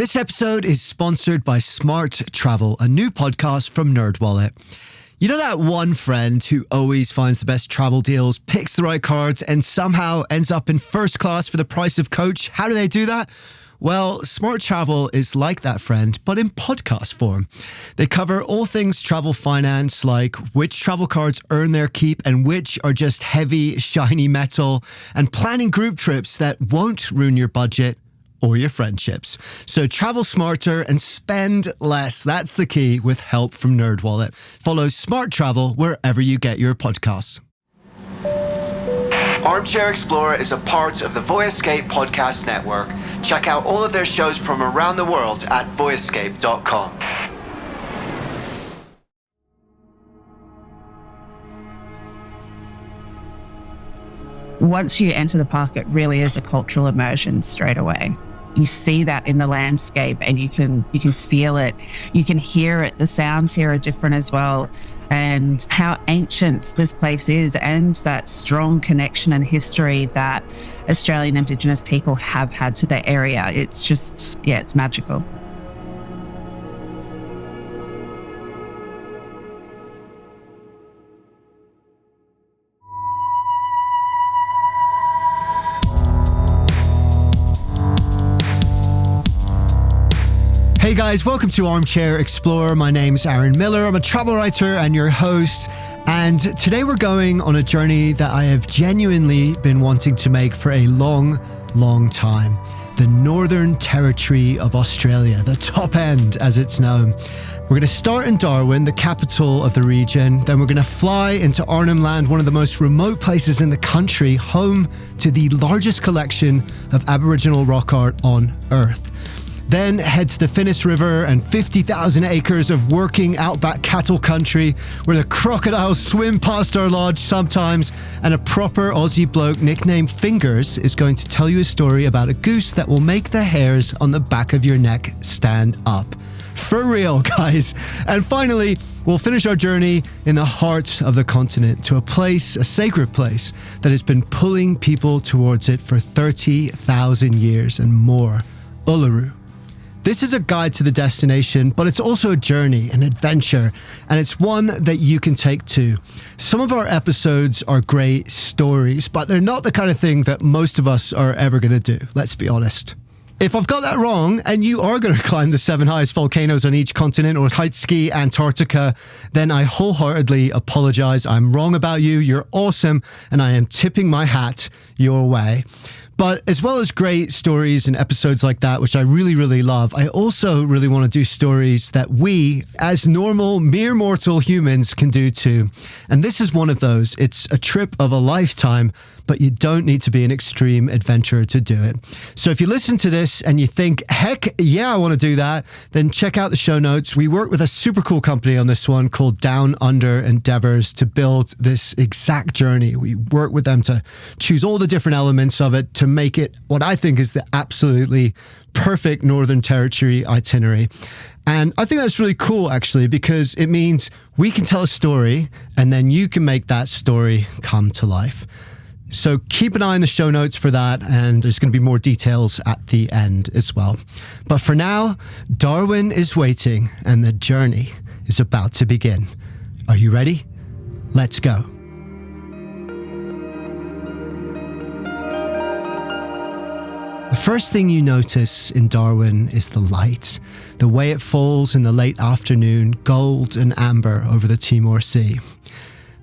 This episode is sponsored by Smart Travel, a new podcast from NerdWallet. You know that one friend who always finds the best travel deals, picks the right cards, and somehow ends up in first class for the price of coach? How do they do that? Well, Smart Travel is like that friend, but in podcast form. They cover all things travel finance, like which travel cards earn their keep and which are just heavy, shiny metal, and planning group trips that won't ruin your budget or your friendships. So travel smarter and spend less. That's the key with help from NerdWallet. Follow Smart Travel wherever you get your podcasts. Armchair-Explorer is a part of the Voyescape podcast network. Check out all of their shows from around the world at voyescape.com. Once you enter the park, it really is a cultural immersion straight away. You see that in the landscape and you can feel it. You can hear it. The sounds here are different as well. And how ancient this place is, and that strong connection and history that Australian Indigenous people have had to their area. It's just, it's magical. Hey guys, welcome to Armchair Explorer. My name's Aaron Miller. I'm a travel writer and your host. And today we're going on a journey that I have genuinely been wanting to make for a long, long time. The Northern Territory of Australia, the top end as it's known. We're going to start in Darwin, the capital of the region. Then we're going to fly into Arnhem Land, one of the most remote places in the country, home to the largest collection of Aboriginal rock art on Earth. Then head to the Finnis River and 50,000 acres of working outback cattle country where the crocodiles swim past our lodge sometimes, and a proper Aussie bloke nicknamed Fingers is going to tell you a story about a goose that will make the hairs on the back of your neck stand up. For real, guys. And finally, we'll finish our journey in the heart of the continent to a place, a sacred place, that has been pulling people towards it for 30,000 years and more. Uluru. This is a guide to the destination, but it's also a journey, an adventure, and it's one that you can take too. Some of our episodes are great stories, but they're not the kind of thing that most of us are ever going to do, let's be honest. If I've got that wrong, and you are going to climb the 7 highest volcanoes on each continent or height ski Antarctica, then I wholeheartedly apologize. I'm wrong about you, you're awesome, and I am tipping my hat your way. But as well as great stories and episodes like that, which I really, really love, I also really want to do stories that we, as normal, mere mortal humans, can do too. And this is one of those. It's a trip of a lifetime, but you don't need to be an extreme adventurer to do it. So if you listen to this and you think, heck yeah, I want to do that, then check out the show notes. We work with a super cool company on this one called Down Under Endeavors to build this exact journey. We work with them to choose all the different elements of it to make it what I think is the absolutely perfect Northern Territory itinerary. And I think that's really cool, actually, because it means we can tell a story and then you can make that story come to life. So keep an eye on the show notes for that, and there's going to be more details at the end as well. But for now, Darwin is waiting and the journey is about to begin. Are you ready? Let's go. The first thing you notice in Darwin is the light, the way it falls in the late afternoon, gold and amber over the Timor Sea.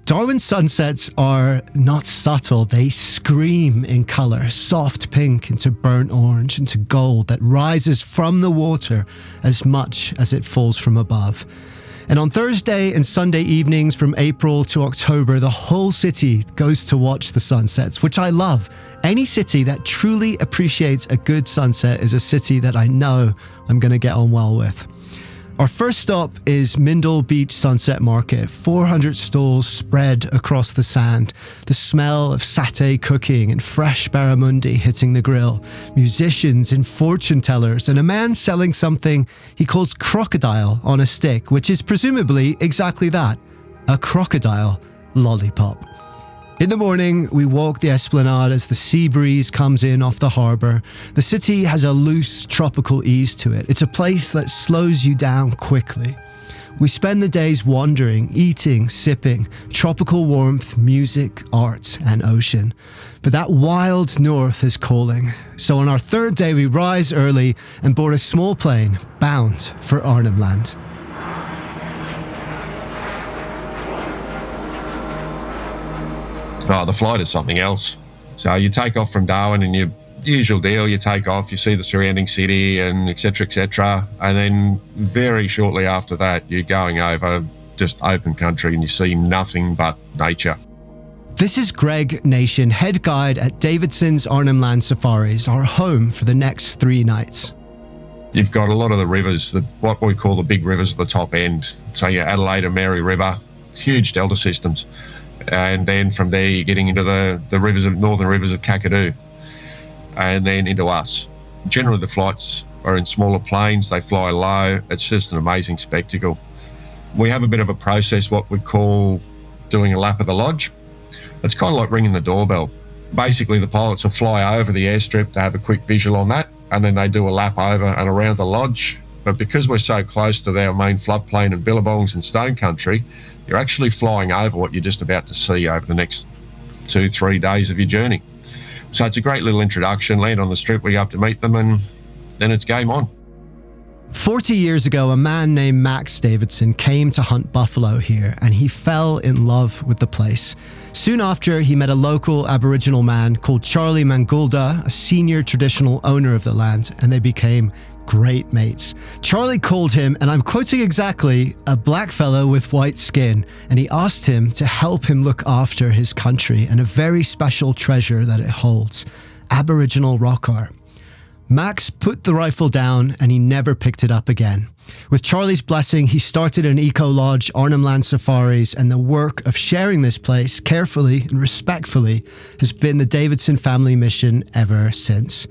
Darwin sunsets are not subtle, they scream in colour, soft pink into burnt orange into gold that rises from the water as much as it falls from above. And on Thursday and Sunday evenings from April to October, the whole city goes to watch the sunsets, which I love. Any city that truly appreciates a good sunset is a city that I know I'm going to get on well with. Our first stop is Mindle Beach Sunset Market, 400 stalls spread across the sand. The smell of satay cooking and fresh barramundi hitting the grill. Musicians and fortune tellers, and a man selling something he calls crocodile on a stick, which is presumably exactly that, a crocodile lollipop. In the morning, we walk the esplanade as the sea breeze comes in off the harbour. The city has a loose, tropical ease to it. It's a place that slows you down quickly. We spend the days wandering, eating, sipping, tropical warmth, music, art, and ocean. But that wild north is calling. So on our third day, we rise early and board a small plane bound for Arnhem Land. Oh, the flight is something else. So you take off from Darwin and your usual deal, you take off, you see the surrounding city and et cetera, and then very shortly after that, you're going over just open country and you see nothing but nature. This is Greg Nation, head guide at Davidson's Arnhem Land Safaris, our home for the next 3 nights. You've got a lot of the rivers, what we call the big rivers at the top end. So your Adelaide and Mary River, huge delta systems. And then from there, you're getting into the northern rivers of Kakadu, and then into us. Generally, the flights are in smaller planes. They fly low. It's just an amazing spectacle. We have a bit of a process, what we call doing a lap of the lodge. It's kind of like ringing the doorbell. Basically, the pilots will fly over the airstrip to have a quick visual on that, and then they do a lap over and around the lodge. But because we're so close to our main floodplain and billabongs and stone country, you're actually flying over what you're just about to see over the next 2-3 days of your journey. So it's a great little introduction. Land on the strip, we go up to meet them, and then it's game on. 40 years ago, a man named Max Davidson came to hunt buffalo here, and he fell in love with the place. Soon after, he met a local Aboriginal man called Charlie Mangulda, a senior traditional owner of the land, and they became great mates. Charlie called him, and I'm quoting exactly, a black fellow with white skin, and he asked him to help him look after his country and a very special treasure that it holds, Aboriginal rock art. Max put the rifle down and he never picked it up again. With Charlie's blessing, he started an eco-lodge, Arnhem Land Safaris, and the work of sharing this place carefully and respectfully has been the Davidson family mission ever since.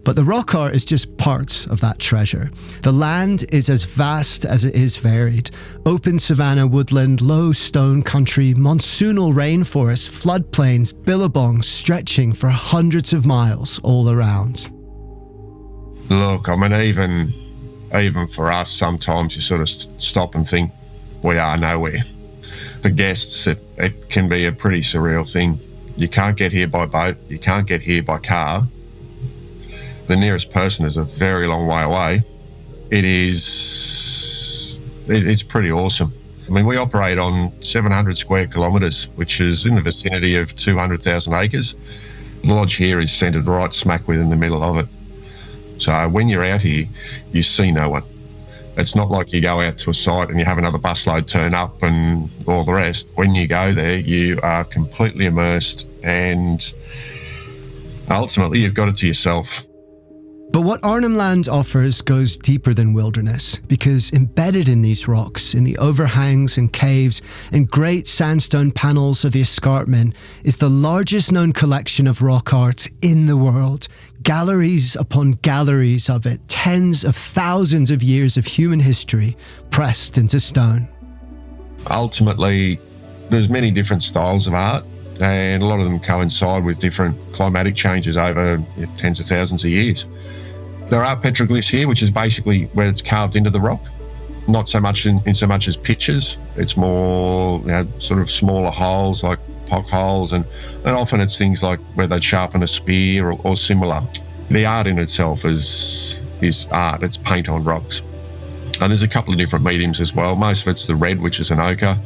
But the rock art is just part of that treasure. The land is as vast as it is varied. Open savanna woodland, low stone country, monsoonal rainforest, floodplains, billabongs stretching for hundreds of miles all around. Look, I mean, even for us, sometimes you sort of stop and think, we are nowhere. For guests, it can be a pretty surreal thing. You can't get here by boat, you can't get here by car. The nearest person is a very long way away. It's pretty awesome. I mean, we operate on 700 square kilometres, which is in the vicinity of 200,000 acres. The lodge here is centred right smack within the middle of it. So when you're out here, you see no one. It's not like you go out to a site and you have another busload turn up and all the rest. When you go there, you are completely immersed, and ultimately you've got it to yourself. But what Arnhem Land offers goes deeper than wilderness, because embedded in these rocks, in the overhangs and caves and great sandstone panels of the escarpment, is the largest known collection of rock art in the world. Galleries upon galleries of it, tens of thousands of years of human history pressed into stone. Ultimately, there's many different styles of art, and a lot of them coincide with different climatic changes over tens of thousands of years. There are petroglyphs here, which is basically where it's carved into the rock. Not so much in so much as pictures. It's more, sort of smaller holes like pock holes, and often it's things like where they'd sharpen a spear or similar. The art in itself is art. It's paint on rocks. And there's a couple of different mediums as well. Most of it's the red, which is an ochre,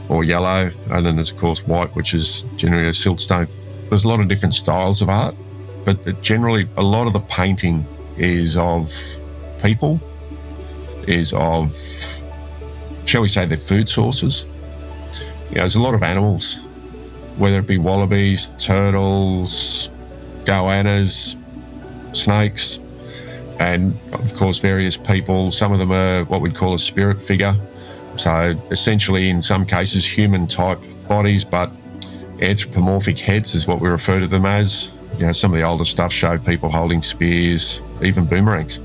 or yellow, and then there's of course white, which is generally a siltstone. There's a lot of different styles of art, but generally a lot of the painting is of people, is of, shall we say, their food sources. There's a lot of animals, whether it be wallabies, turtles, goannas, snakes, and of course various people. Some of them are what we'd call a spirit figure. So essentially in some cases human type bodies, but anthropomorphic heads is what we refer to them as. Some of the older stuff show people holding spears, even boomerangs.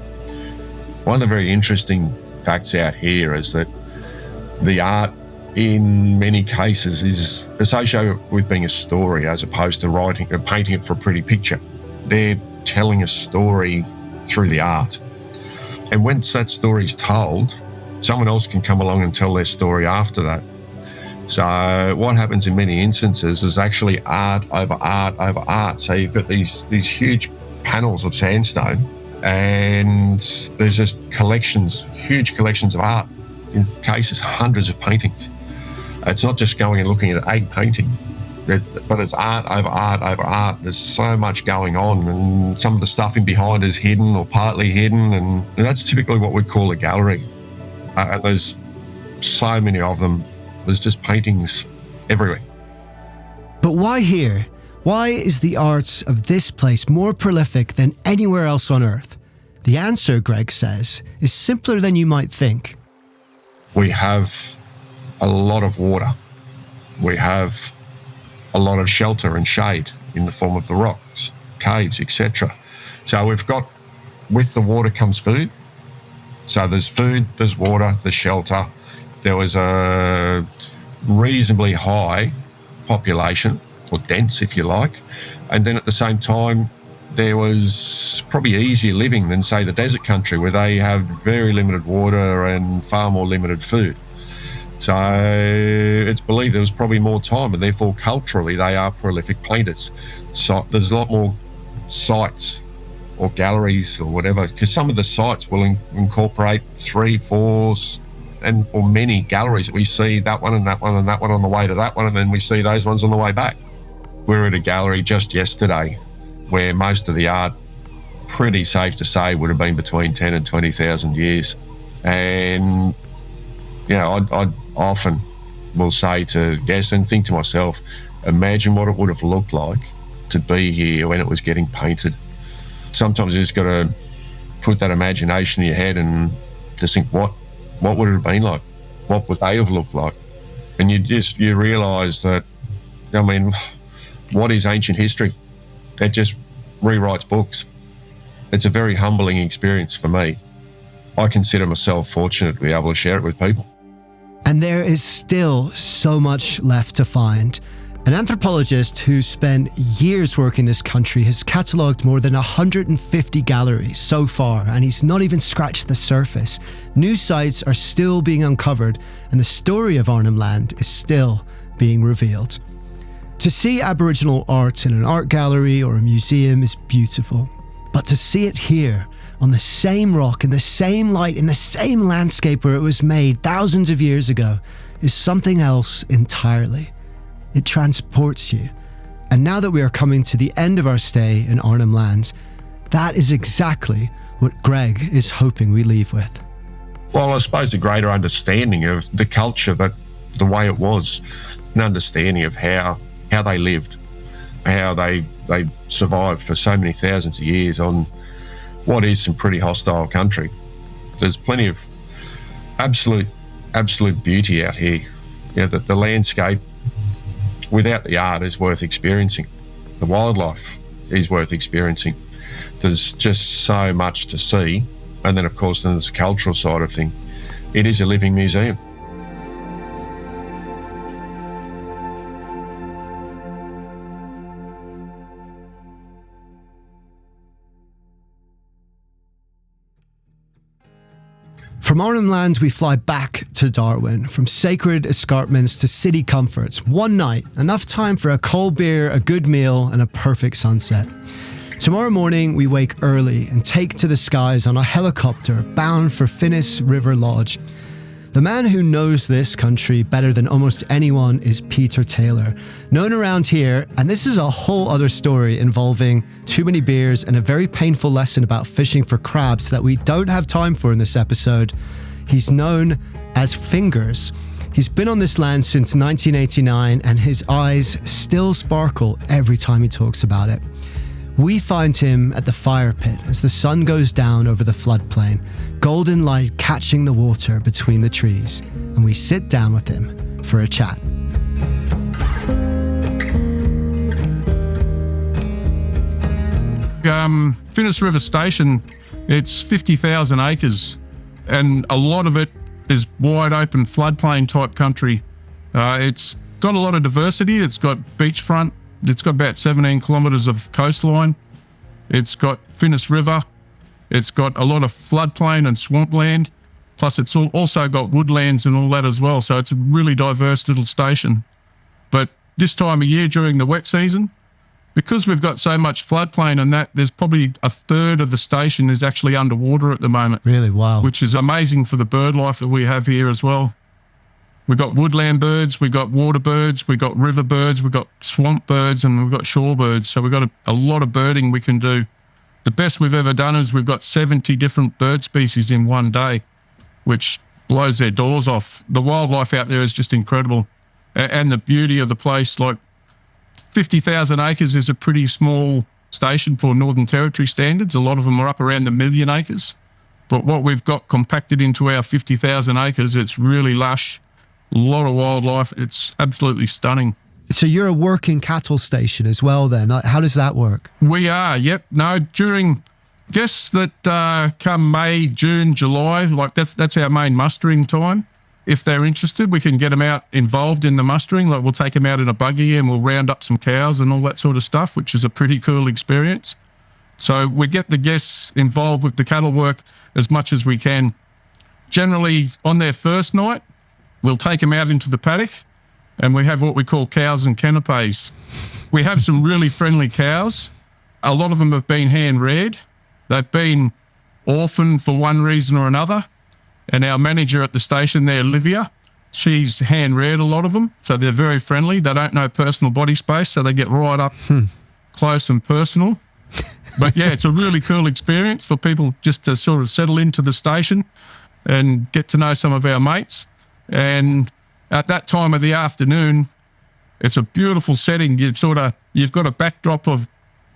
One of the very interesting facts out here is that the art in many cases is associated with being a story as opposed to writing or painting it for a pretty picture. They're telling a story through the art. And once that story is told, someone else can come along and tell their story after that. So what happens in many instances is actually art over art over art. So you've got these huge panels of sandstone, and there's just huge collections of art. In cases, hundreds of paintings. It's not just going and looking at a painting, but it's art over art over art. There's so much going on, and some of the stuff in behind is hidden or partly hidden, and that's typically what we'd call a gallery. And there's so many of them. There's just paintings everywhere. But why here? Why is the arts of this place more prolific than anywhere else on Earth? The answer, Greg says, is simpler than you might think. We have a lot of water. We have a lot of shelter and shade in the form of the rocks, caves, etc. So we've got, with the water comes food. So there's food, there's water, there's shelter. There was a reasonably high population, or dense if you like, and then at the same time there was probably easier living than, say, the desert country, where they have very limited water and far more limited food. So it's believed there was probably more time, and therefore culturally they are prolific painters. So there's a lot more sites or galleries or whatever, because some of the sites will incorporate 3, 4 or many galleries that we see, that one and that one and that one on the way to that one, and then we see those ones on the way back. We were at a gallery just yesterday where most of the art, pretty safe to say, would have been between 10 and 20,000 years. And, you know, I often will say to guests and think to myself, imagine what it would have looked like to be here when it was getting painted. Sometimes you just got to put that imagination in your head and just think, what would it have been like? What would they have looked like? And you realise that, I mean, what is ancient history? It just rewrites books. It's a very humbling experience for me. I consider myself fortunate to be able to share it with people. And there is still so much left to find. An anthropologist who spent years working this country has catalogued more than 150 galleries so far, and he's not even scratched the surface. New sites are still being uncovered, and the story of Arnhem Land is still being revealed. To see Aboriginal art in an art gallery or a museum is beautiful, but to see it here, on the same rock, in the same light, in the same landscape where it was made thousands of years ago, is something else entirely. It transports you. And now that we are coming to the end of our stay in Arnhem Land, that is exactly what Greg is hoping we leave with. Well, I suppose a greater understanding of the culture, but the way it was, an understanding of how they lived, how they survived for so many thousands of years on what is some pretty hostile country. There's plenty of absolute beauty out here. Yeah, the landscape without the art is worth experiencing. The wildlife is worth experiencing. There's just so much to see. And then, of course, there's the cultural side of things. It is a living museum. From Arnhem Land, we fly back to Darwin. From sacred escarpments to city comforts. One night, enough time for a cold beer, a good meal, and a perfect sunset. Tomorrow morning, we wake early and take to the skies on a helicopter bound for Finnis River Lodge. The man who knows this country better than almost anyone is Peter Taylor, known around here, and this is a whole other story involving too many beers and a very painful lesson about fishing for crabs that we don't have time for in this episode. He's known as Fingers. He's been on this land since 1989, and his eyes still sparkle every time he talks about it. We find him at the fire pit as the sun goes down over the floodplain, golden light catching the water between the trees, and we sit down with him for a chat. Finnis River Station, it's 50,000 acres, and a lot of it is wide open floodplain type country. It's got a lot of diversity. It's got beachfront. It's got about 17 kilometres of coastline. It's got Finnis River. It's got a lot of floodplain and swampland. Plus, it's also got woodlands and all that as well. So it's a really diverse little station. But this time of year during the wet season, because we've got so much floodplain and that, there's probably a third of the station is actually underwater at the moment. Really? Wow. Which is amazing for the bird life that we have here as well. We've got woodland birds, we've got water birds, we've got river birds, we've got swamp birds, and we've got shore birds. So we've got a lot of birding we can do. The best we've ever done is we've got 70 different bird species in one day, which blows their doors off. The wildlife out there is just incredible. And the beauty of the place, like 50,000 acres is a pretty small station for Northern Territory standards. A lot of them are up around the 1 million acres. But what we've got compacted into our 50,000 acres, it's really lush. A lot of wildlife. It's absolutely stunning. So you're a working cattle station as well then. How does that work? We are, yep. No, guess that come May, June, July, like that's our main mustering time. If they're interested, we can get them out involved in the mustering. Like we'll take them out in a buggy and we'll round up some cows and all that sort of stuff, which is a pretty cool experience. So we get the guests involved with the cattle work as much as we can. Generally, on their first night, we'll take them out into the paddock and we have what we call cows and canapes. We have some really friendly cows. A lot of them have been hand-reared. They've been orphaned for one reason or another. And our manager at the station there, Livia, she's hand-reared a lot of them. So they're very friendly. They don't know personal body space, so they get right up close and personal. But yeah, it's a really cool experience for people just to sort of settle into the station and get to know some of our mates. And at that time of the afternoon, it's a beautiful setting. You've got a backdrop of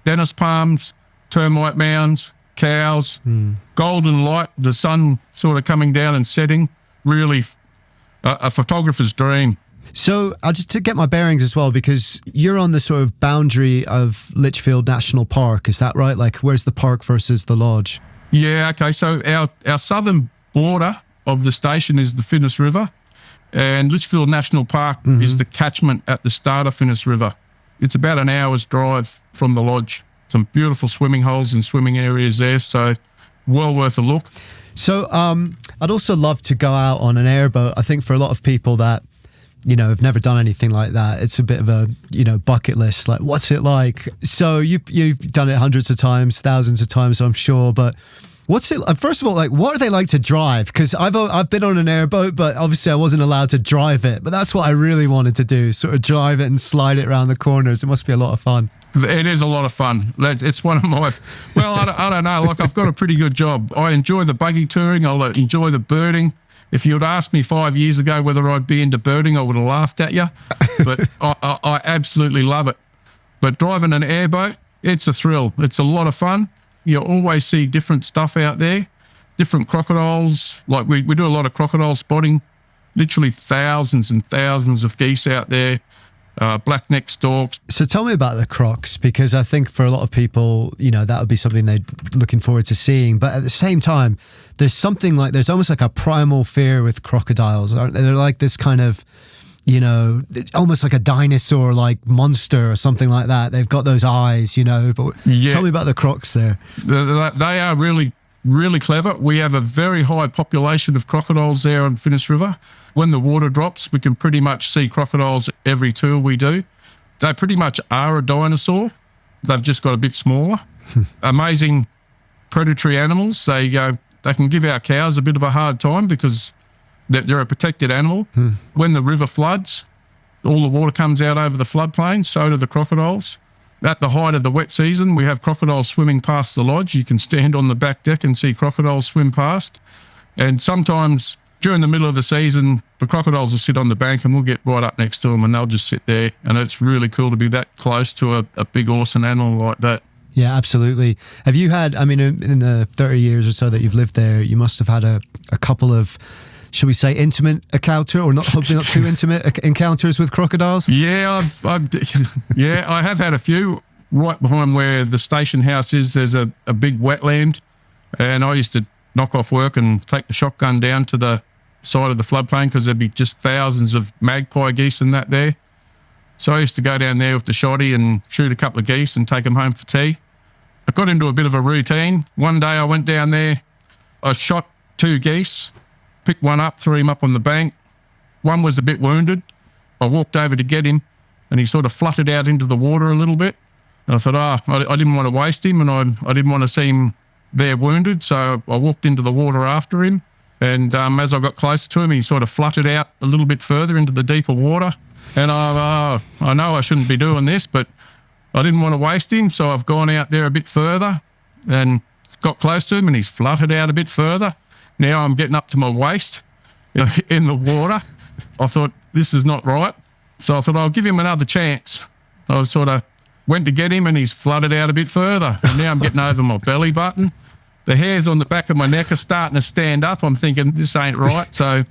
Dennis palms, termite mounds, cows, golden light, the sun sort of coming down and setting. Really a photographer's dream. So I'll just to get my bearings as well, because you're on the sort of boundary of Litchfield National Park. Is that right? Like where's the park versus the lodge? Yeah, okay. So our southern border of the station is the Finnis River, and Litchfield National Park is the catchment at the start of Finnis River. It's about an hour's drive from the lodge. Some beautiful swimming holes and swimming areas there, so well worth a look. So I'd also love to go out on an airboat. I think for a lot of people that, have never done anything like that, it's a bit of a, bucket list. Like, what's it like? So you've done it hundreds of times, thousands of times, I'm sure, but what's it? First of all, like, what are they like to drive? Because I've been on an airboat, but obviously I wasn't allowed to drive it. But that's what I really wanted to do, sort of drive it and slide it around the corners. It must be a lot of fun. It is a lot of fun. It's one of my, I don't know, like I've got a pretty good job. I enjoy the buggy touring. I'll enjoy the birding. If you'd asked me 5 years ago whether I'd be into birding, I would have laughed at you. But I absolutely love it. But driving an airboat, it's a thrill. It's a lot of fun. You always see different stuff out there, different crocodiles. Like we do a lot of crocodile spotting, literally thousands and thousands of geese out there. Black-necked storks. So tell me about the crocs, because I think for a lot of people, that would be something they're looking forward to seeing. But at the same time, there's almost like a primal fear with crocodiles. Aren't they? They're like this kind of, almost like a dinosaur, like monster or something like that. They've got those eyes, But tell me about the crocs there. They are really, really clever. We have a very high population of crocodiles there on Finnis River. When the water drops, we can pretty much see crocodiles every tour we do. They pretty much are a dinosaur. They've just got a bit smaller. Amazing predatory animals. They can give our cows a bit of a hard time because they're a protected animal. When the river floods, all the water comes out over the floodplain, so do the crocodiles. At the height of the wet season, we have crocodiles swimming past the lodge. You can stand on the back deck and see crocodiles swim past. And sometimes during the middle of the season, the crocodiles will sit on the bank and we'll get right up next to them and they'll just sit there. And it's really cool to be that close to a big, awesome animal like that. Yeah, absolutely. Have you had, in the 30 years or so that you've lived there, you must have had a couple of, should we say, intimate encounter, or hopefully not too intimate encounters with crocodiles? Yeah, I have had a few. Right behind where the station house is, there's a big wetland, and I used to knock off work and take the shotgun down to the side of the floodplain because there'd be just thousands of magpie geese and that there. So I used to go down there with the shotty and shoot a couple of geese and take them home for tea. I got into a bit of a routine. One day I went down there, I shot 2 geese, picked one up, threw him up on the bank. One was a bit wounded. I walked over to get him and he sort of fluttered out into the water a little bit. And I thought, I didn't want to waste him and I didn't want to see him there wounded. So I walked into the water after him. And as I got closer to him, he sort of fluttered out a little bit further into the deeper water. And I know I shouldn't be doing this, but I didn't want to waste him. So I've gone out there a bit further and got close to him and he's fluttered out a bit further. Now I'm getting up to my waist in the water. I thought, this is not right. So I thought, I'll give him another chance. I sort of went to get him and he's flooded out a bit further. And now I'm getting over my belly button. The hairs on the back of my neck are starting to stand up. I'm thinking, this ain't right. So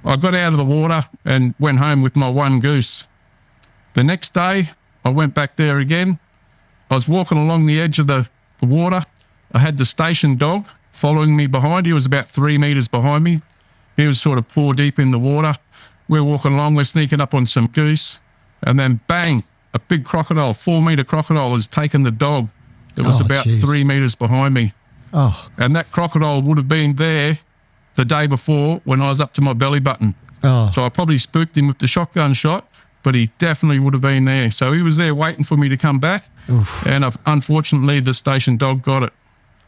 I got out of the water and went home with my 1 goose. The next day, I went back there again. I was walking along the edge of the water. I had the station dog following me behind. He was about 3 metres behind me. He was sort of paw deep in the water. We're walking along, we're sneaking up on some goose. And then bang, a big crocodile, 4-metre crocodile has taken the dog. It was about 3 metres behind me. Oh. And that crocodile would have been there the day before when I was up to my belly button. Oh. So I probably spooked him with the shotgun shot, but he definitely would have been there. So he was there waiting for me to come back. Oof. And unfortunately, the station dog got it.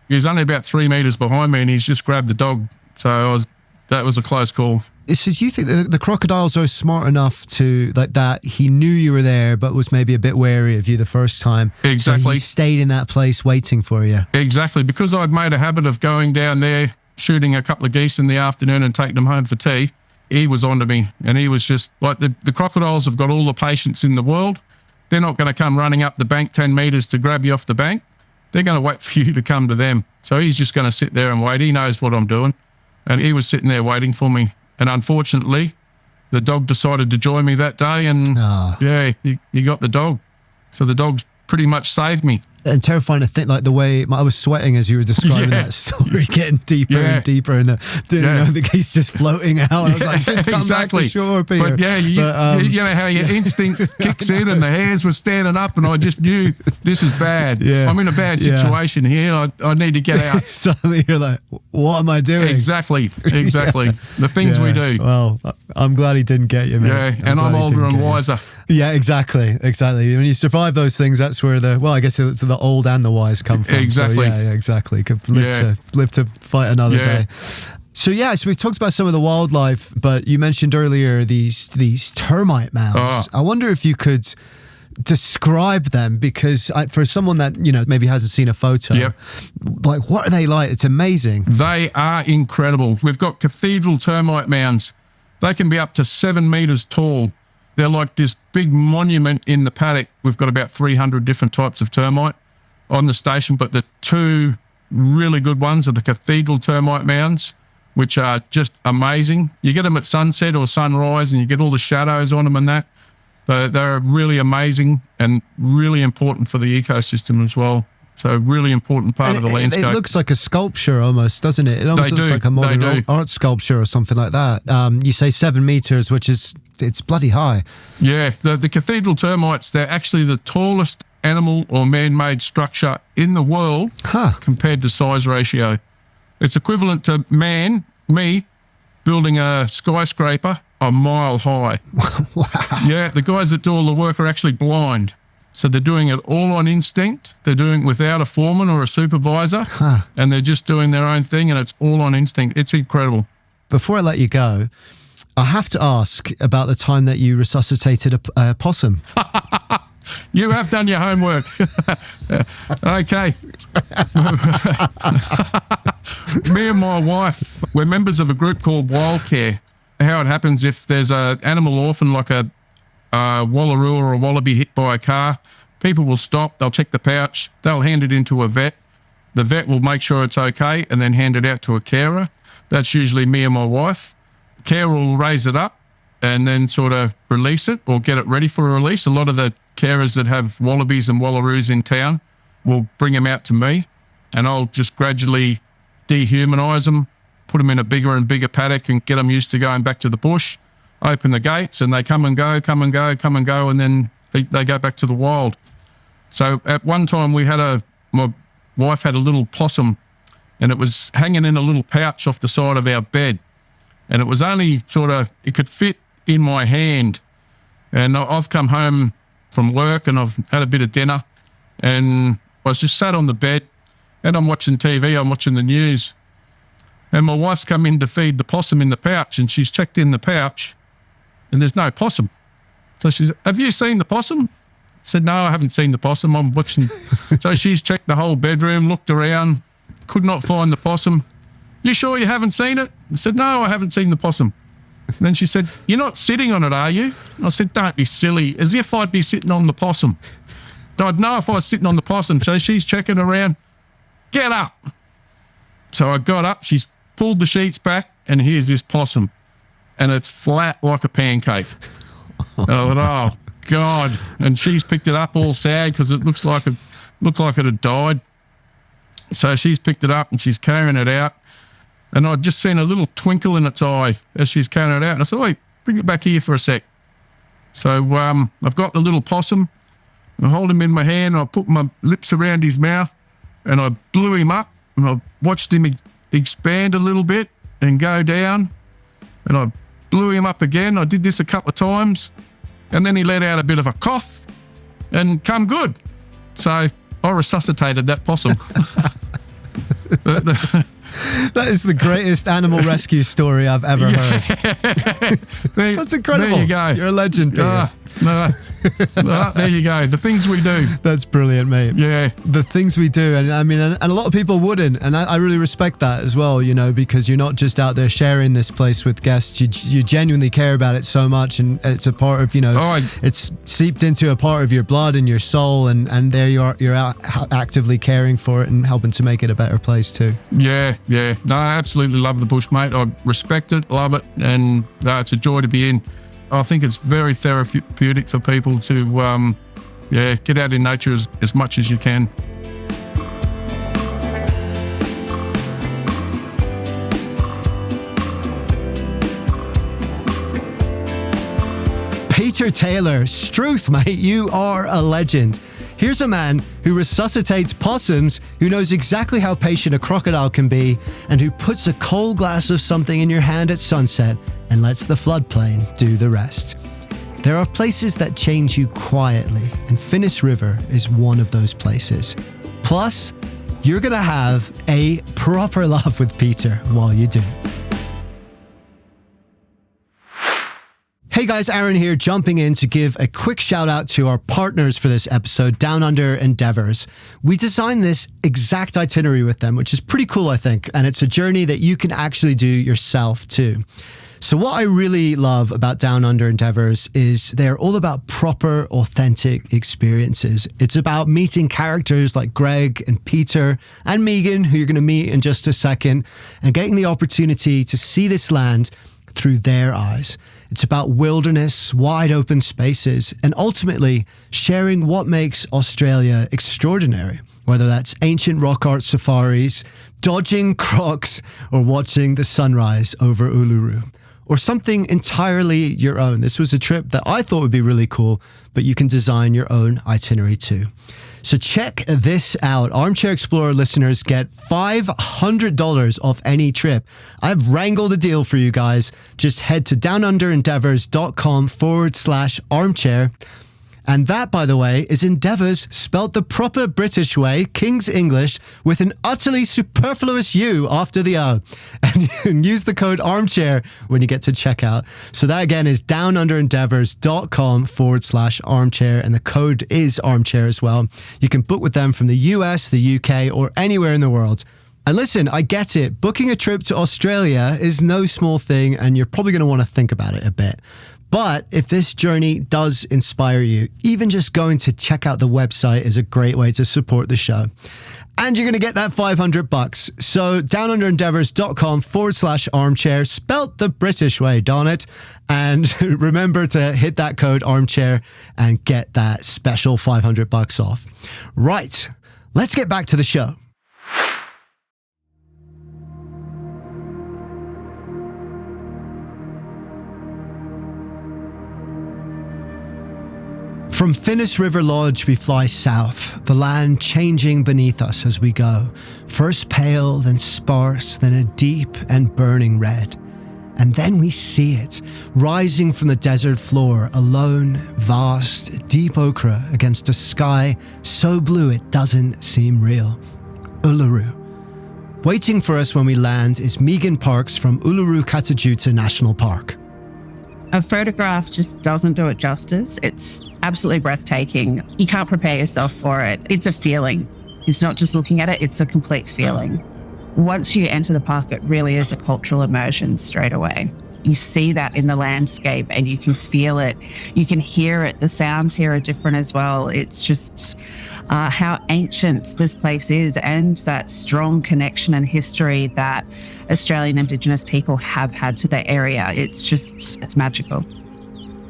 He was only about 3 metres behind me and he's just grabbed the dog. So that was a close call. So do you think the crocodiles are smart enough to, like that, he knew you were there but was maybe a bit wary of you the first time? Exactly. So he stayed in that place waiting for you? Exactly. Because I'd made a habit of going down there, shooting a couple of geese in the afternoon and taking them home for tea, he was onto me. And he was just like, the crocodiles have got all the patience in the world. They're not going to come running up the bank 10 metres to grab you off the bank. They're going to wait for you to come to them. So he's just going to sit there and wait. He knows what I'm doing. And he was sitting there waiting for me. And unfortunately, the dog decided to join me that day and he got the dog. So the dog's pretty much saved me. And terrifying to think, like the way I was sweating as you were describing that story, getting deeper and deeper, and the geese just floating out. I was like, just come back to shore, Peter. But you know how your instinct kicks in, and the hairs were standing up, and I just knew this is bad. Yeah. I'm in a bad situation here. I need to get out. Suddenly you're like, what am I doing? Exactly. The things we do. Well, I'm glad he didn't get you, mate. Yeah, and I'm older and wiser. Yeah, exactly. When you survive those things, that's where I guess the old and the wise come from. Exactly. So, yeah, exactly. Could live to fight another day. So we've talked about some of the wildlife, but you mentioned earlier these termite mounds. I wonder if you could describe them, because for someone that maybe hasn't seen a photo, like what are they like? It's amazing. They are incredible. We've got cathedral termite mounds. They can be up to 7 metres tall. They're like this big monument in the paddock. We've got about 300 different types of termite on the station, but the 2 really good ones are the cathedral termite mounds, which are just amazing. You get them at sunset or sunrise and you get all the shadows on them and that. They're really amazing and really important for the ecosystem as well. So really important part of the landscape. It looks like a sculpture almost, doesn't it? It almost looks like a modern art sculpture or something like that. You say 7 metres, which it's bloody high. Yeah, the cathedral termites, they're actually the tallest animal or man-made structure in the world compared to size ratio. It's equivalent to me, building a skyscraper a mile high. Wow. Yeah, the guys that do all the work are actually blind. So they're doing it all on instinct. They're doing it without a foreman or a supervisor, and they're just doing their own thing, and it's all on instinct. It's incredible. Before I let you go, I have to ask about the time that you resuscitated a possum. You have done your homework. Okay. Me and my wife, we're members of a group called Wildcare. How it happens, if there's an animal orphan like a wallaroo or a wallaby hit by a car, people will stop, they'll check the pouch, they'll hand it into a vet. The vet will make sure it's okay and then hand it out to a carer. That's usually me and my wife. The carer will raise it up and then sort of release it or get it ready for a release. A lot of the carers that have wallabies and wallaroos in town will bring them out to me, and I'll just gradually dehumanise them, put them in a bigger and bigger paddock and get them used to going back to the bush, open the gates and they come and go, and then they go back to the wild. So at one time my wife had a little possum and it was hanging in a little pouch off the side of our bed. And it was only it could fit in my hand. And I've come home from work and I've had a bit of dinner and I was just sat on the bed and I'm watching TV, I'm watching the news. And my wife's come in to feed the possum in the pouch and she's checked in the pouch and there's no possum. So she said, "Have you seen the possum?" I said, "No, I haven't seen the possum. I'm watching." So she's checked the whole bedroom, looked around, could not find the possum. "You sure you haven't seen it?" I said, "No, I haven't seen the possum." And then she said, "You're not sitting on it, are you?" I said, "Don't be silly, as if I'd be sitting on the possum. I'd know if I was sitting on the possum." So she's checking around. "Get up." So I got up, she's pulled the sheets back, and here's this possum. And it's flat like a pancake. And I thought, oh, God. And she's picked it up all sad because it looked like it had died. So she's picked it up and she's carrying it out. And I'd just seen a little twinkle in its eye as she's carrying it out. And I said, "Wait, bring it back here for a sec." So I've got the little possum. I hold him in my hand. I put my lips around his mouth and I blew him up. And I watched him expand a little bit and go down. And I blew him up again. I did this a couple of times. And then he let out a bit of a cough and come good. So I resuscitated that possum. That is the greatest animal rescue story I've ever heard. That's incredible. There you go. You're a legend, Peter. There you go. The things we do. That's brilliant, mate. Yeah. The things we do. And I mean, and a lot of people wouldn't. And I really respect that as well, because you're not just out there sharing this place with guests. You genuinely care about it so much. And it's a part of, it's seeped into a part of your blood and your soul. And there you are, you're out actively caring for it and helping to make it a better place too. Yeah. No, I absolutely love the bush, mate. I respect it, love it. And it's a joy to be in. I think it's very therapeutic for people to, get out in nature as much as you can. Peter Taylor, Struth, mate, you are a legend. Here's a man who resuscitates possums, who knows exactly how patient a crocodile can be, and who puts a cold glass of something in your hand at sunset and lets the floodplain do the rest. There are places that change you quietly, and Finnis River is one of those places. Plus, you're going to have a proper laugh with Peter while you do. Hey guys, Aaron here, jumping in to give a quick shout out to our partners for this episode, Down Under Endeavours. We designed this exact itinerary with them, which is pretty cool, I think, and it's a journey that you can actually do yourself too. So what I really love about Down Under Endeavours is they're all about proper, authentic experiences. It's about meeting characters like Greg and Peter and Megan, who you're going to meet in just a second, and getting the opportunity to see this land through their eyes. It's about wilderness, wide open spaces, and ultimately sharing what makes Australia extraordinary, whether that's ancient rock art safaris, dodging crocs, or watching the sunrise over Uluru, or something entirely your own. This was a trip that I thought would be really cool, but you can design your own itinerary too. So check this out. Armchair Explorer listeners get $500 off any trip. I've wrangled a deal for you guys. Just head to downunderendeavours.com/armchair. And that, by the way, is Endeavours spelt the proper British way, King's English, with an utterly superfluous U after the O. And you can use the code armchair when you get to checkout. So that again is downunderendeavours.com/armchair. And the code is armchair as well. You can book with them from the US, the UK, or anywhere in the world. And listen, I get it. Booking a trip to Australia is no small thing, and you're probably going to want to think about it a bit. But if this journey does inspire you, even just going to check out the website is a great way to support the show. And you're going to get that $500. So downunderendeavours.com/armchair, spelt the British way, darn it. And remember to hit that code armchair and get that special $500 off. Right, let's get back to the show. From Finnis River Lodge, we fly south, the land changing beneath us as we go. First pale, then sparse, then a deep and burning red. And then we see it, rising from the desert floor, a lone, vast, deep ochre against a sky so blue it doesn't seem real. Uluru. Waiting for us when we land is Megan Parks from Uluru-Kata Tjuta National Park. A photograph just doesn't do it justice. It's absolutely breathtaking. You can't prepare yourself for it. It's a feeling. It's not just looking at it, it's a complete feeling. Once you enter the park, it really is a cultural immersion straight away. You see that in the landscape and you can feel it. You can hear it. The sounds here are different as well. It's just how ancient this place is and that strong connection and history that Australian Indigenous people have had to the area. It's magical.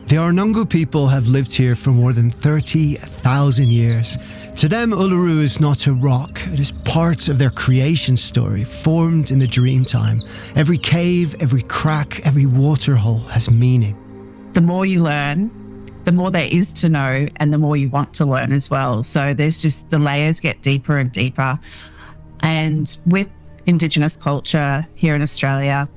The Arnhem people have lived here for more than 30,000 years. To them, Uluru is not a rock. It is part of their creation story, formed in the Dreamtime. Every cave, every crack, every waterhole has meaning. The more you learn, the more there is to know and the more you want to learn as well. So there's just the layers get deeper and deeper. And with Indigenous culture here in Australia,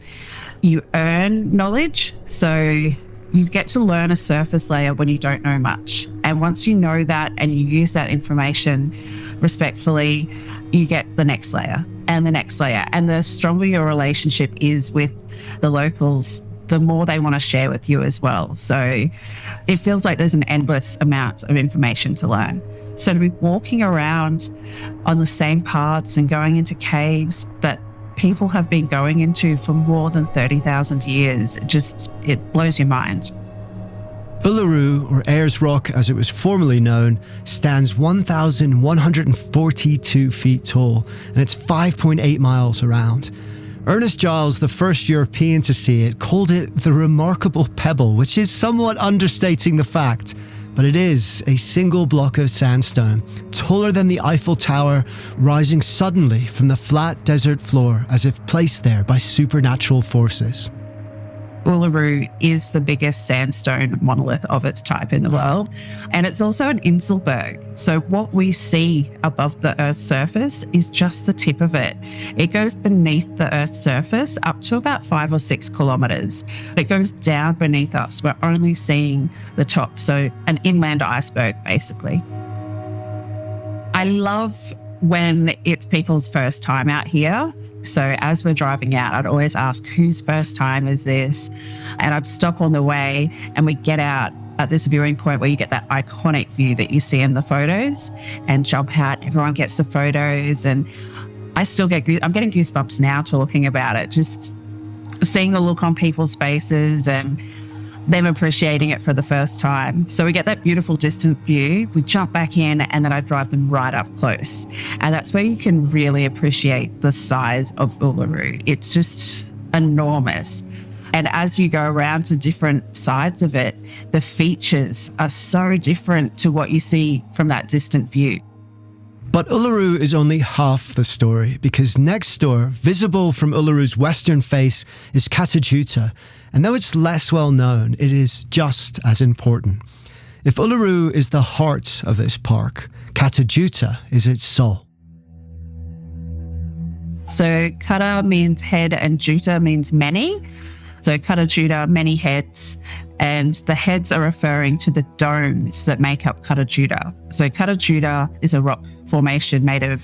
you earn knowledge. So you get to learn a surface layer when you don't know much. And once you know that and you use that information respectfully, you get the next layer and the next layer. And the stronger your relationship is with the locals, the more they want to share with you as well. So it feels like there's an endless amount of information to learn. So to be walking around on the same paths and going into caves that people have been going into for more than 30,000 years, it blows your mind. Uluru, or Ayers Rock as it was formerly known, stands 1,142 feet tall and it's 5.8 miles around. Ernest Giles, the first European to see it, called it the remarkable pebble, which is somewhat understating the fact, but it is a single block of sandstone, taller than the Eiffel Tower, rising suddenly from the flat desert floor as if placed there by supernatural forces. Uluru is the biggest sandstone monolith of its type in the world, and it's also an Inselberg. So what we see above the Earth's surface is just the tip of it. It goes beneath the Earth's surface up to about 5 or 6 kilometres. It goes down beneath us. We're only seeing the top, so an inland iceberg, basically. I love when it's people's first time out here. So as we're driving out, I'd always ask, whose first time is this? And I'd stop on the way and we get out at this viewing point where you get that iconic view that you see in the photos and jump out. Everyone gets the photos and I'm getting goosebumps now talking about it, just seeing the look on people's faces and them appreciating it for the first time. So we get that beautiful distant view, we jump back in and then I drive them right up close. And that's where you can really appreciate the size of Uluru. It's just enormous. And as you go around to different sides of it, the features are so different to what you see from that distant view. But Uluru is only half the story, because next door, visible from Uluru's western face, is Kata Tjuta. And though it's less well known, it is just as important. If Uluru is the heart of this park, Kata Tjuta is its soul. So Kata means head and Tjuta means many. So Kata Tjuta, many heads, and the heads are referring to the domes that make up Kata Tjuta. So Kata Tjuta is a rock formation made of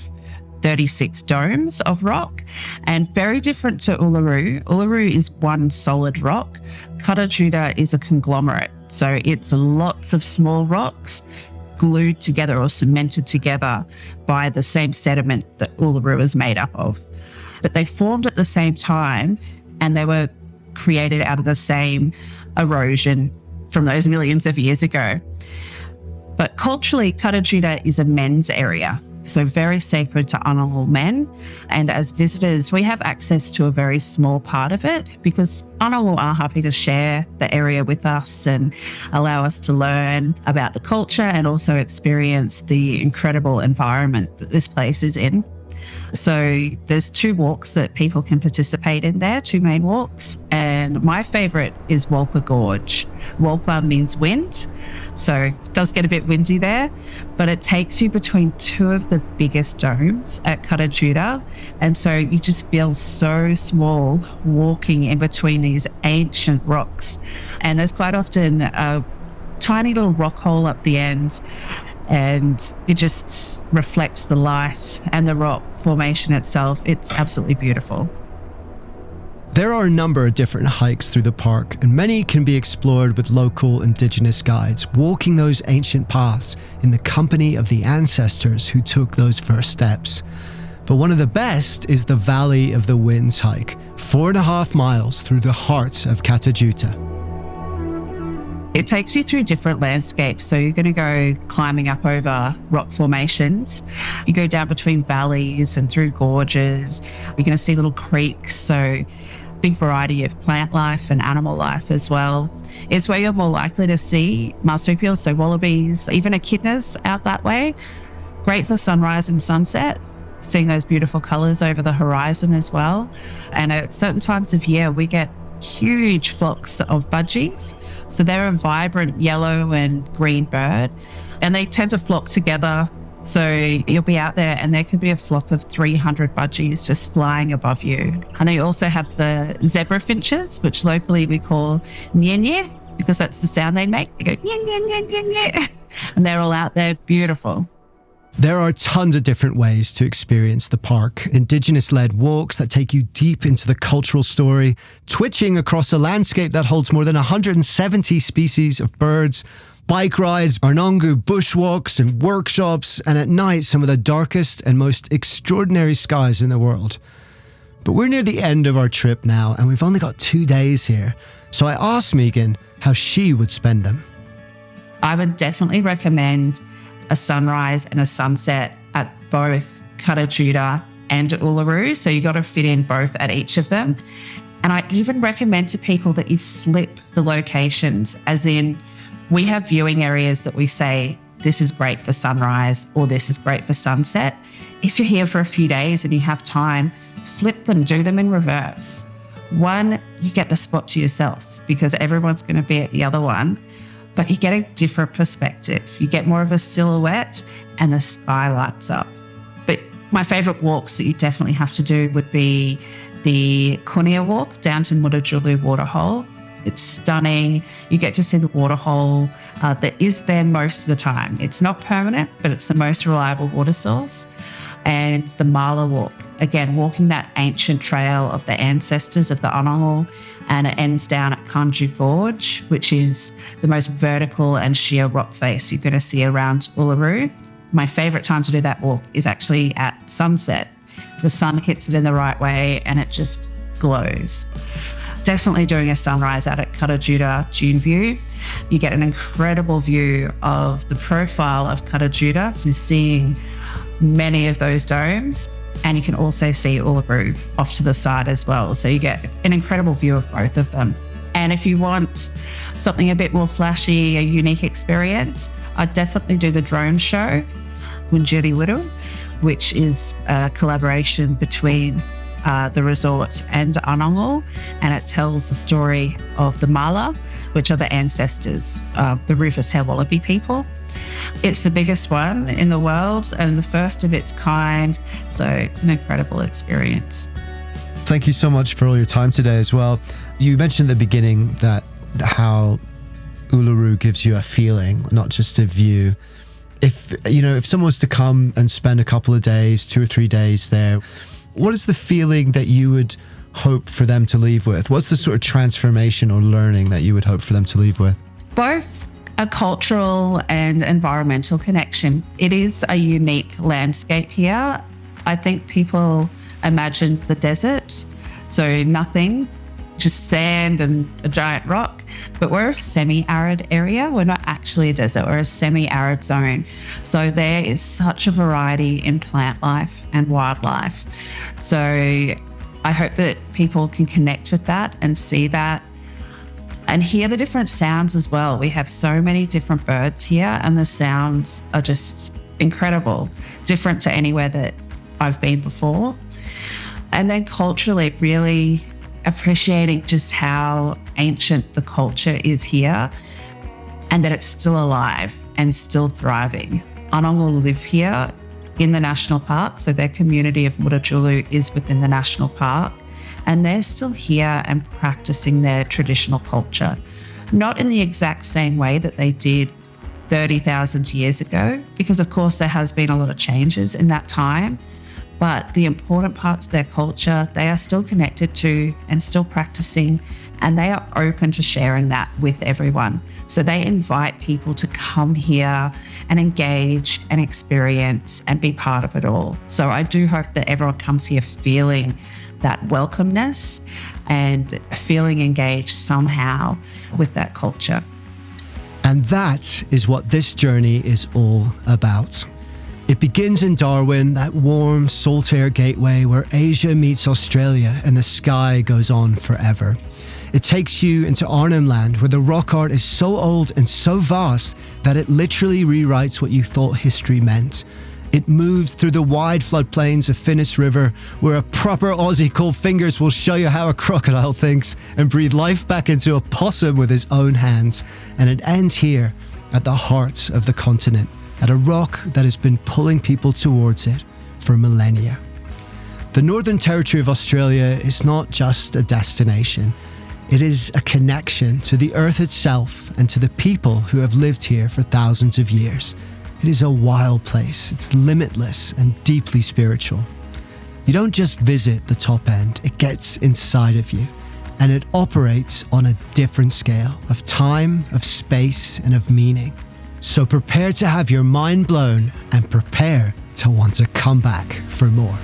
36 domes of rock, and very different to Uluru. Uluru is one solid rock. Kata Tjuta is a conglomerate. So it's lots of small rocks glued together or cemented together by the same sediment that Uluru is made up of. But they formed at the same time and they were created out of the same erosion from those millions of years ago. But culturally, Kata Tjuta is a men's area, so very sacred to Arnhem men. And as visitors, we have access to a very small part of it because Arnhem are happy to share the area with us and allow us to learn about the culture and also experience the incredible environment that this place is in. So there's 2 walks that people can participate in there, 2 main walks. And my favorite is Walpa Gorge. Walpa means wind. So it does get a bit windy there, but it takes you between 2 of the biggest domes at Katajuda. And so you just feel so small walking in between these ancient rocks. And there's quite often a tiny little rock hole up the end, and it just reflects the light and the rock formation itself. It's absolutely beautiful. There are a number of different hikes through the park, and many can be explored with local Indigenous guides, walking those ancient paths in the company of the ancestors who took those first steps. But one of the best is the Valley of the Winds hike, 4.5 miles through the heart of Katajuda. It takes you through different landscapes. So you're going to go climbing up over rock formations. You go down between valleys and through gorges. You're going to see little creeks. So big variety of plant life and animal life as well. It's where you're more likely to see marsupials, so wallabies, even echidnas out that way. Great for sunrise and sunset, seeing those beautiful colours over the horizon as well. And at certain times of year, we get huge flocks of budgies. So they're a vibrant yellow and green bird, and they tend to flock together. So you'll be out there and there could be a flock of 300 budgies just flying above you. And they also have the zebra finches, which locally we call nye nye, because that's the sound they make. They go nye nye nye nye nye. And they're all out there, beautiful. There are tons of different ways to experience the park. Indigenous-led walks that take you deep into the cultural story, twitching across a landscape that holds more than 170 species of birds, bike rides, Arnongu bushwalks and workshops, and at night some of the darkest and most extraordinary skies in the world. But we're near the end of our trip now, and we've only got 2 days here. So I asked Megan how she would spend them. I would definitely recommend a sunrise and a sunset at both Katajuda and Uluru. So you got to fit in both at each of them. And I even recommend to people that you flip the locations, as in we have viewing areas that we say, this is great for sunrise or this is great for sunset. If you're here for a few days and you have time, flip them, do them in reverse. One, you get the spot to yourself because everyone's going to be at the other one. But you get a different perspective. You get more of a silhouette and the sky lights up. But my favourite walks that you definitely have to do would be the Kunia walk down to Mutijulu Waterhole. It's stunning. You get to see the waterhole that is there most of the time. It's not permanent, but it's the most reliable water source. And the Mala walk, again, walking that ancient trail of the ancestors of the Anangu, and it ends down at Kanju Gorge, which is the most vertical and sheer rock face you're going to see around Uluru. My favourite time to do that walk is actually at sunset. The sun hits it in the right way and it just glows. Definitely doing a sunrise out at Katajuda Dune View. You get an incredible view of the profile of Katajuda, so seeing many of those domes, and you can also see Uluru off to the side as well. So you get an incredible view of both of them. And if you want something a bit more flashy, a unique experience, I'd definitely do the drone show, Wunjiri Wiru, which is a collaboration between the resort and Anangu, and it tells the story of the Mala, which are the ancestors of the rufous hair wallaby people. It's the biggest one in the world and the first of its kind, so it's an incredible experience. Thank you so much for all your time today as well. You mentioned at the beginning that how Uluru gives you a feeling, not just a view. If someone was to come and spend a couple of days, 2 or 3 days there, what is the feeling that you would hope for them to leave with? What's the sort of transformation or learning that you would hope for them to leave with? Both a cultural and environmental connection. It is a unique landscape here. I think people imagine the desert, so nothing, just sand and a giant rock. But we're a semi-arid area. We're not actually a desert, we're a semi-arid zone. So there is such a variety in plant life and wildlife. So I hope that people can connect with that and see that and hear the different sounds as well. We have so many different birds here and the sounds are just incredible, different to anywhere that I've been before. And then culturally, really appreciating just how ancient the culture is here and that it's still alive and still thriving. Anangu live here in the national park, so their community of Murachulu is within the national park, and they're still here and practicing their traditional culture. Not in the exact same way that they did 30,000 years ago, because of course there has been a lot of changes in that time, but the important parts of their culture, they are still connected to and still practicing, and they are open to sharing that with everyone. So they invite people to come here and engage and experience and be part of it all. So I do hope that everyone comes here feeling that welcomeness and feeling engaged somehow with that culture. And that is what this journey is all about. It begins in Darwin, that warm Saltaire gateway where Asia meets Australia and the sky goes on forever. It takes you into Arnhem Land, where the rock art is so old and so vast that it literally rewrites what you thought history meant. It moves through the wide floodplains of Finnis River, where a proper Aussie cold fingers will show you how a crocodile thinks and breathe life back into a possum with his own hands. And it ends here, at the heart of the continent, at a rock that has been pulling people towards it for millennia. The Northern Territory of Australia is not just a destination. It is a connection to the earth itself and to the people who have lived here for thousands of years. It is a wild place. It's limitless and deeply spiritual. You don't just visit the top end, it gets inside of you, and it operates on a different scale of time, of space, and of meaning. So prepare to have your mind blown and prepare to want to come back for more.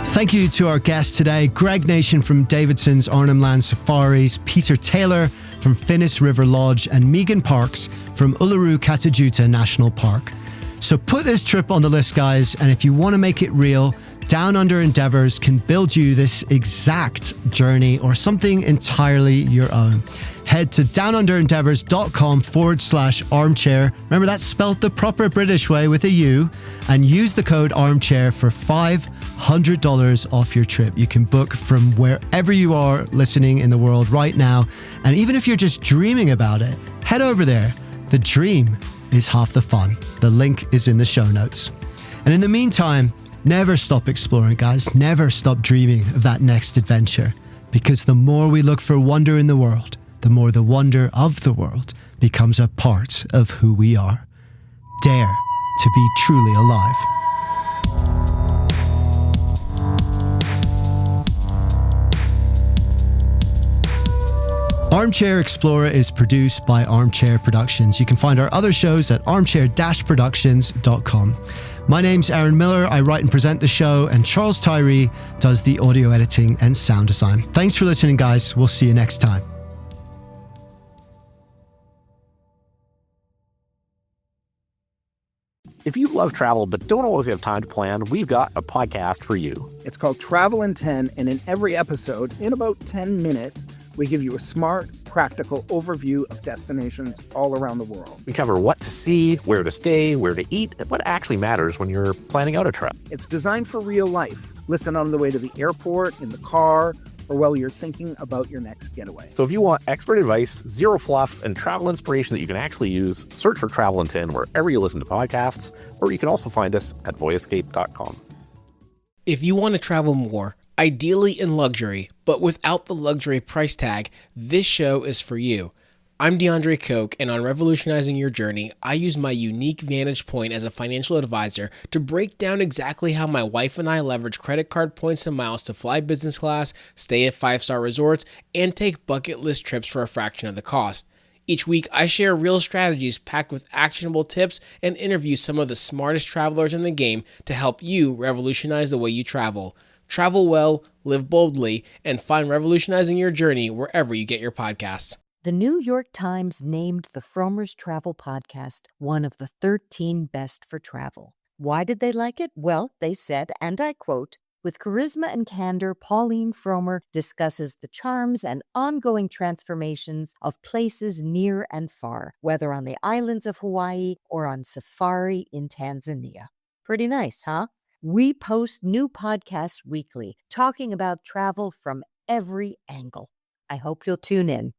Thank you to our guests today, Greg Nation from Davidson's Arnhem Land Safaris, Peter Taylor from Finnis River Lodge, and Megan Parks from Uluru Katajuta National Park. So put this trip on the list, guys, and if you want to make it real, Down Under Endeavours can build you this exact journey or something entirely your own. Head to downunderendeavours.com/armchair. Remember, that's spelled the proper British way with a U, and use the code armchair for $500 off your trip. You can book from wherever you are listening in the world right now. And even if you're just dreaming about it, head over there. The dream is half the fun. The link is in the show notes. And in the meantime, never stop exploring, guys. Never stop dreaming of that next adventure. Because the more we look for wonder in the world, the more the wonder of the world becomes a part of who we are. Dare to be truly alive. Armchair Explorer is produced by Armchair Productions. You can find our other shows at armchair-productions.com. My name's Aaron Miller. I write and present the show, and Charles Tyree does the audio editing and sound design. Thanks for listening, guys. We'll see you next time. If you love travel but don't always have time to plan, we've got a podcast for you. It's called Travel in 10, and in every episode, in about 10 minutes, we give you a smart, practical overview of destinations all around the world. We cover what to see, where to stay, where to eat, and what actually matters when you're planning out a trip. It's designed for real life. Listen on the way to the airport, in the car, or while you're thinking about your next getaway. So if you want expert advice, zero fluff, and travel inspiration that you can actually use, search for Travel in 10 wherever you listen to podcasts, or you can also find us at voyescape.com. If you want to travel more, ideally in luxury, but without the luxury price tag, this show is for you. I'm DeAndre Koch, and on Revolutionizing Your Journey, I use my unique vantage point as a financial advisor to break down exactly how my wife and I leverage credit card points and miles to fly business class, stay at 5-star resorts, and take bucket list trips for a fraction of the cost. Each week, I share real strategies packed with actionable tips and interview some of the smartest travelers in the game to help you revolutionize the way you travel. Travel well, live boldly, and find Revolutionizing Your Journey wherever you get your podcasts. The New York Times named the Frommer's Travel Podcast one of the 13 best for travel. Why did they like it? Well, they said, and I quote, "With charisma and candor, Pauline Fromer discusses the charms and ongoing transformations of places near and far, whether on the islands of Hawaii or on safari in Tanzania." Pretty nice, huh? We post new podcasts weekly, talking about travel from every angle. I hope you'll tune in.